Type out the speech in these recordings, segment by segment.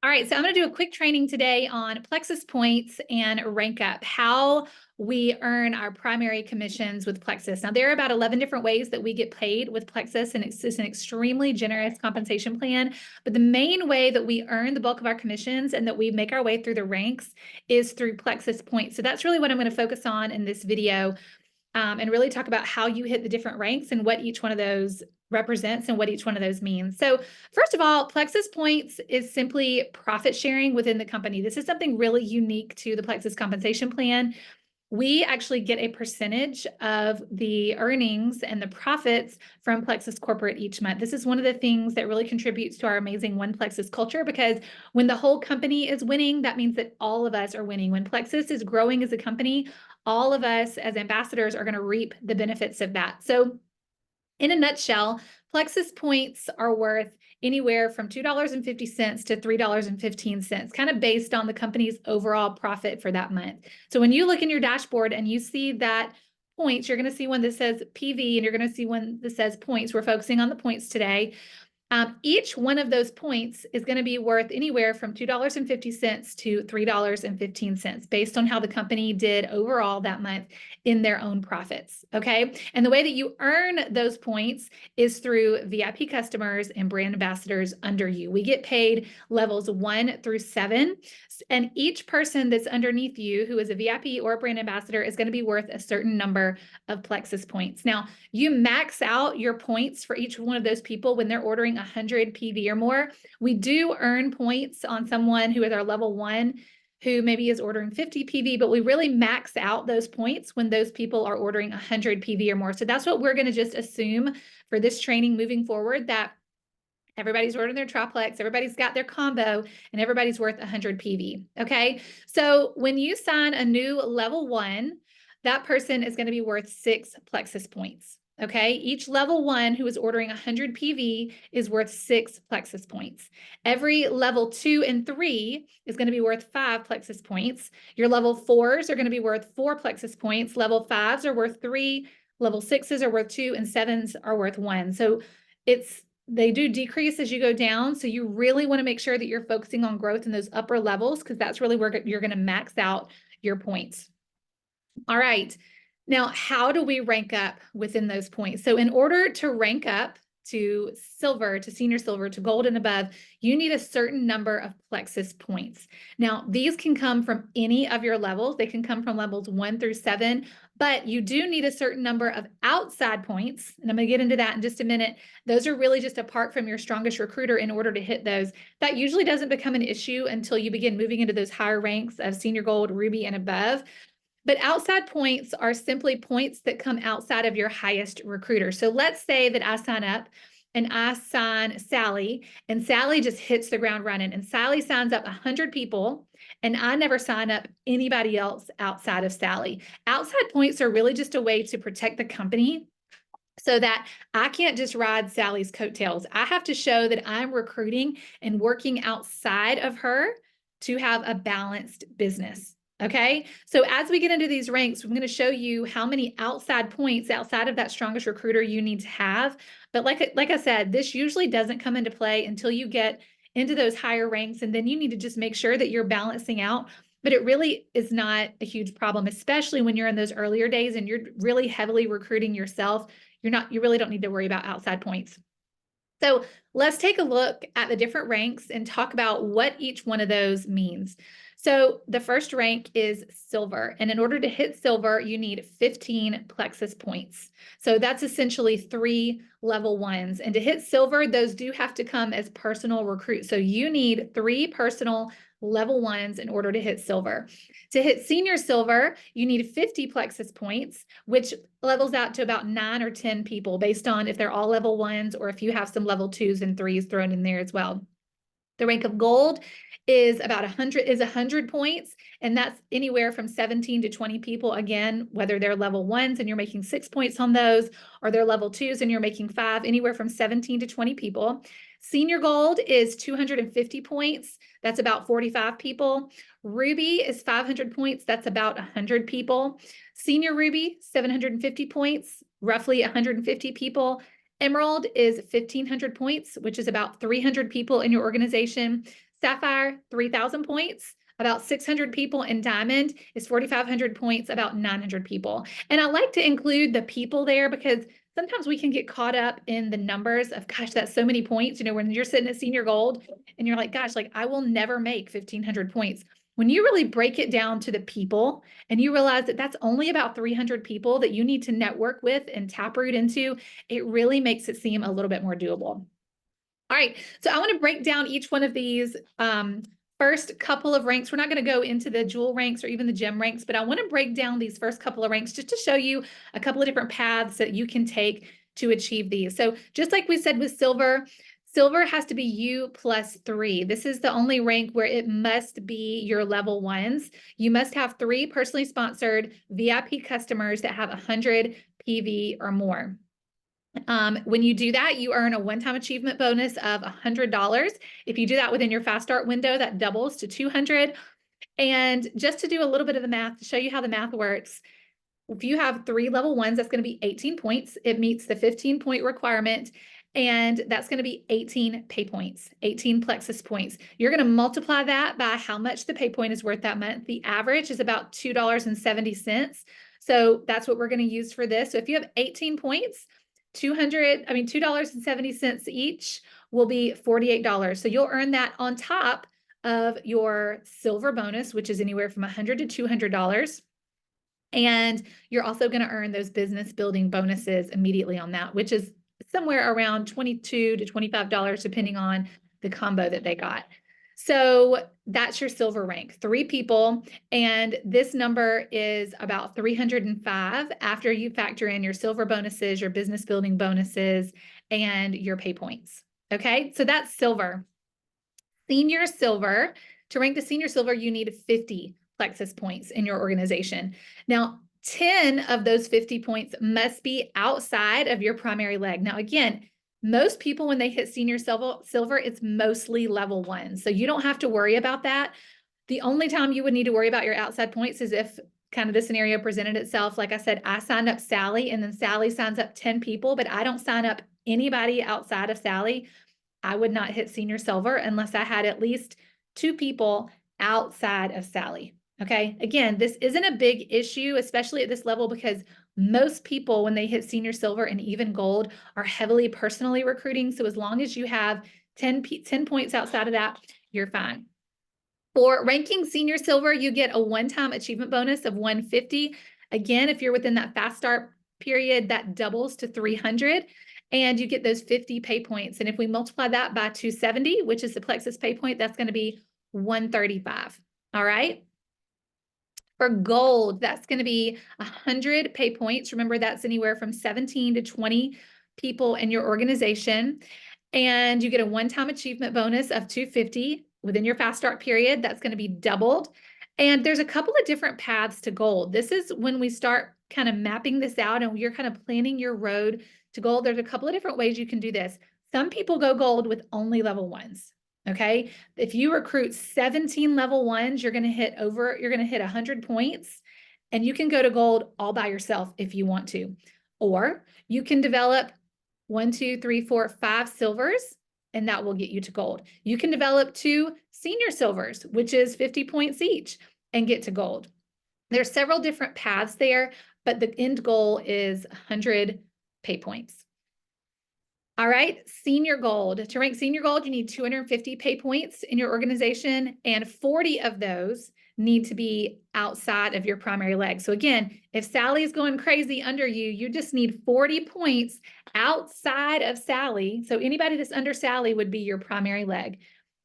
All right, so I'm going to do a quick training today on Plexus points and rank up, how we earn our primary commissions with Plexus. Now, there are about 11 different ways that we get paid with Plexus, and it's an extremely generous compensation plan. But the main way that we earn the bulk of our commissions and that we make our way through the ranks is through Plexus points. So that's really what I'm going to focus on in this video. And really talk about how you hit the different ranks and what each one of those represents and what each one of those means. So first of all, Plexus points is simply profit sharing within the company. This is something really unique to the Plexus compensation plan. We actually get a percentage of the earnings and the profits from Plexus Corporate each month. This is one of the things that really contributes to our amazing One Plexus culture, because when the whole company is winning, that means that all of us are winning. When Plexus is growing as a company, all of us as ambassadors are going to reap the benefits of that. So in a nutshell, Plexus points are worth anywhere from $2.50 to $3.15, kind of based on the company's overall profit for that month. So when you look in your dashboard and you see that points, you're going to see one that says PV and you're going to see one that says points. We're focusing on the points today. Each one of those points is going to be worth anywhere from $2.50 to $3.15 based on how the company did overall that month in their own profits. Okay. And the way that you earn those points is through VIP customers and brand ambassadors under you. We get paid levels 1 through 7. And each person that's underneath you who is a VIP or a brand ambassador is going to be worth a certain number of Plexus points. Now, you max out your points for each one of those people when they're ordering 100 PV or more. We do earn points on someone who is our level 1 who maybe is ordering 50 PV, but we really max out those points when those people are ordering 100 PV or more. So that's what we're going to just assume for this training moving forward, that everybody's ordering their triplex, everybody's got their combo, and everybody's worth 100 PV. Okay. So when you sign a new level 1, that person is going to be worth 6 Plexus points. Okay. Each level 1 who is ordering 100 PV is worth 6 Plexus points. Every level 2 and 3 is going to be worth 5 Plexus points. Your level 4s are going to be worth 4 Plexus points. Level 5s are worth 3. Level 6s are worth 2, and 7s are worth 1. So they do decrease as you go down. So you really want to make sure that you're focusing on growth in those upper levels, because that's really where you're going to max out your points. All right. Now, how do we rank up within those points? So in order to rank up to silver, to senior silver, to gold and above, you need a certain number of Plexus points. Now, these can come from any of your levels. They can come from levels 1 through 7, but you do need a certain number of outside points. And I'm going to get into that in just a minute. Those are really just apart from your strongest recruiter in order to hit those. That usually doesn't become an issue until you begin moving into those higher ranks of senior gold, ruby, and above. But outside points are simply points that come outside of your highest recruiter. So let's say that I sign up and I sign Sally, and Sally just hits the ground running, and Sally signs up 100 people, and I never sign up anybody else outside of Sally. Outside points are really just a way to protect the company, so that I can't just ride Sally's coattails. I have to show that I'm recruiting and working outside of her to have a balanced business. Okay. So as we get into these ranks, I'm going to show you how many outside points outside of that strongest recruiter you need to have. But like I said, this usually doesn't come into play until you get into those higher ranks. And then you need to just make sure that you're balancing out. But it really is not a huge problem, especially when you're in those earlier days and you're really heavily recruiting yourself. You really don't need to worry about outside points. So let's take a look at the different ranks and talk about what each one of those means. So the first rank is silver. And in order to hit silver, you need 15 Plexus points. So that's essentially 3 level 1s. And to hit silver, those do have to come as personal recruits. So you need 3 personal level 1s in order to hit silver. To hit senior silver, you need 50 Plexus points, which levels out to about 9 or 10 people based on if they're all level 1s or if you have some level 2s and 3s thrown in there as well. The rank of gold is about 100 points, and that's anywhere from 17 to 20 people. Again, whether they're level 1s and you're making 6 points on those, or they're level 2s and you're making 5, anywhere from 17 to 20 people. Senior gold is 250 points. That's about 45 people. Ruby is 500 points. That's about 100 people. Senior ruby, 750 points, roughly 150 people. Emerald is 1,500 points, which is about 300 people in your organization. Sapphire, 3,000 points, about 600 people, and Diamond is 4,500 points, about 900 people. And I like to include the people there because sometimes we can get caught up in the numbers of, gosh, that's so many points. You know, when you're sitting at senior gold and you're like, gosh, like I will never make 1,500 points. When you really break it down to the people and you realize that that's only about 300 people that you need to network with and taproot into, it really makes it seem a little bit more doable. All right, so I want to break down each one of these first couple of ranks. We're not going to go into the jewel ranks or even the gem ranks, but I want to break down these first couple of ranks just to show you a couple of different paths that you can take to achieve these. So just like we said with silver, silver has to be U plus 3. This is the only rank where it must be your level ones. You must have 3 personally sponsored VIP customers that have 100 PV or more. When you do that, you earn a one-time achievement bonus of $100. If you do that within your fast start window, that doubles to $200. And just to do a little bit of the math, to show you how the math works, if you have 3 level ones, that's going to be 18 points. It meets the 15-point requirement, and that's going to be 18 pay points, 18 Plexus points. You're going to multiply that by how much the pay point is worth that month. The average is about $2.70. So that's what we're going to use for this. So if you have 18 points, $2.70 each will be $48. So you'll earn that on top of your silver bonus, which is anywhere from $100 to $200. And you're also going to earn those business building bonuses immediately on that, which is somewhere around $22 to $25, depending on the combo that they got. So that's your silver rank, 3 people. And this number is about 305 after you factor in your silver bonuses, your business building bonuses, and your pay points. Okay, so that's silver. Senior silver, to rank to senior silver, you need 50 Plexus points in your organization. Now, 10 of those 50 points must be outside of your primary leg. Now, again, most people, when they hit senior silver, it's mostly level 1. So you don't have to worry about that. The only time you would need to worry about your outside points is if kind of the scenario presented itself. Like I said, I signed up Sally, and then Sally signs up 10 people, but I don't sign up anybody outside of Sally. I would not hit senior silver unless I had at least 2 people outside of Sally. Okay. Again, this isn't a big issue, especially at this level, because most people, when they hit senior silver and even gold, are heavily personally recruiting. So as long as you have 10 points outside of that, you're fine. For ranking senior silver, you get a one-time achievement bonus of 150. Again, if you're within that fast start period, that doubles to 300. And you get those 50 pay points. And if we multiply that by 270, which is the Plexus pay point, that's going to be 135. All right. For gold, that's going to be 100 pay points. Remember, that's anywhere from 17 to 20 people in your organization. And you get a one-time achievement bonus of 250 within your fast start period. That's going to be doubled. And there's a couple of different paths to gold. This is when we start kind of mapping this out and you're kind of planning your road to gold. There's a couple of different ways you can do this. Some people go gold with only level 1s. Okay. If you recruit 17 level 1s, you're going to hit 100 points, and you can go to gold all by yourself if you want to. Or you can develop 1, 2, 3, 4, 5 silvers, and that will get you to gold. You can develop 2 senior silvers, which is 50 points each, and get to gold. There's several different paths there, but the end goal is 100 pay points. All right, senior gold. To rank senior gold, you need 250 pay points in your organization, and 40 of those need to be outside of your primary leg. So again, if Sally's going crazy under you, you just need 40 points outside of Sally. So anybody that's under Sally would be your primary leg.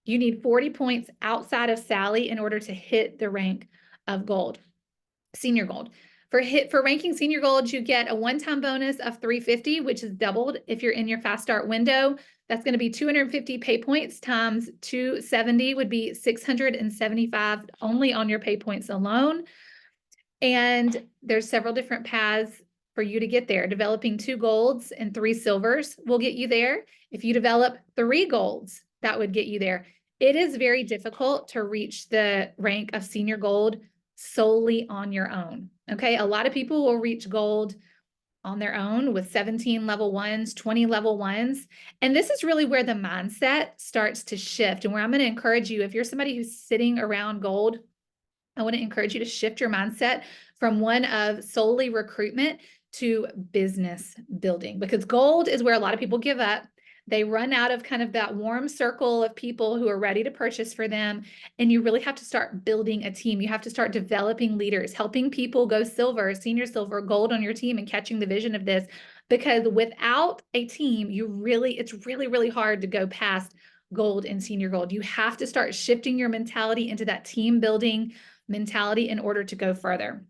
You need 40 points outside of Sally in order to hit the rank of gold, senior gold. For ranking senior gold, you get a one-time bonus of 350, which is doubled if you're in your fast start window. That's going to be 250 pay points times 270 would be 675 only on your pay points alone. And there's several different paths for you to get there. Developing 2 golds and 3 silvers will get you there. If you develop 3 golds, that would get you there. It is very difficult to reach the rank of senior gold solely on your own. Okay, a lot of people will reach gold on their own with 17 level ones, 20 level ones. And this is really where the mindset starts to shift, and where I'm going to encourage you, if you're somebody who's sitting around gold, I want to encourage you to shift your mindset from one of solely recruitment to business building, because gold is where a lot of people give up. They run out of kind of that warm circle of people who are ready to purchase for them. And you really have to start building a team. You have to start developing leaders, helping people go silver, senior silver, gold on your team, and catching the vision of this. Because without a team, it's really, really hard to go past gold and senior gold. You have to start shifting your mentality into that team building mentality in order to go further.